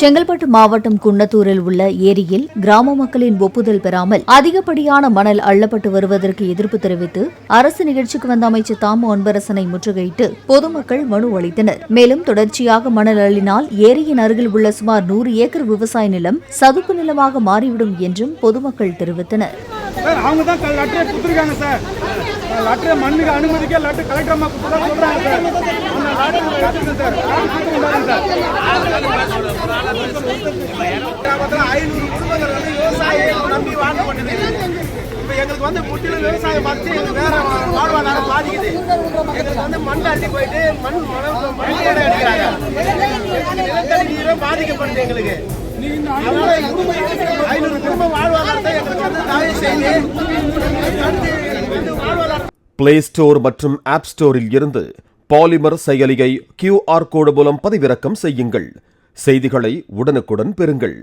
செங்கல்பட்டு மாவட்டம் குன்னத்தூரில் உள்ள ஏரியில் கிராம மக்களின் ஒப்புதல் பெறாமல் அதிகப்படியான மணல் அள்ளப்பட்டு வருவதற்கு எதிர்ப்பு தெரிவித்து அரசு நிகழ்ச்சிக்கு வந்த அமைச்சர் தாமு அன்பரசனை முற்றுகையிட்டு பொதுமக்கள் மனு அளித்தனர். மேலும் தொடர்ச்சியாக மணல் அள்ளினால் ஏரியின் அருகில் உள்ள சுமார் 100 ஏக்கர் விவசாய நிலம் சதுப்பு நிலமாக மாறிவிடும் என்றும் பொதுமக்கள் தெரிவித்தனர். மண்ணுக்கு அனுமதிக்க லட்டு கலெக்டர் அம்மா சொல்றாங்க சார். அந்த 500 குடும்பங்கள் விவசாயம் நம்பி வாழ்ந்துட்டு இப்ப எங்களுக்கு முற்றிலும் விவசாயம் பார்த்து எங்களுக்கு வேற வாழ்வாதாரம் பாதிக்குது. எங்களுக்கு மண் அள்ளி போயிட்டு மண் அடிக்கிறாங்க. நிலத்தடி நீரும் பாதிக்கப்படுது. எங்களுக்கு 500 குடும்பம் வாழ்வாதாரத்தை எங்களுக்கு தாய் செய்து பிளே ஸ்டோர் மற்றும் ஆப் ஸ்டோரில் இருந்து பாலிமர் செயலியை QR கோடு மூலம் பதிவிறக்கம் செய்யுங்கள். செய்திகளை உடனுக்குடன் பெறுங்கள்.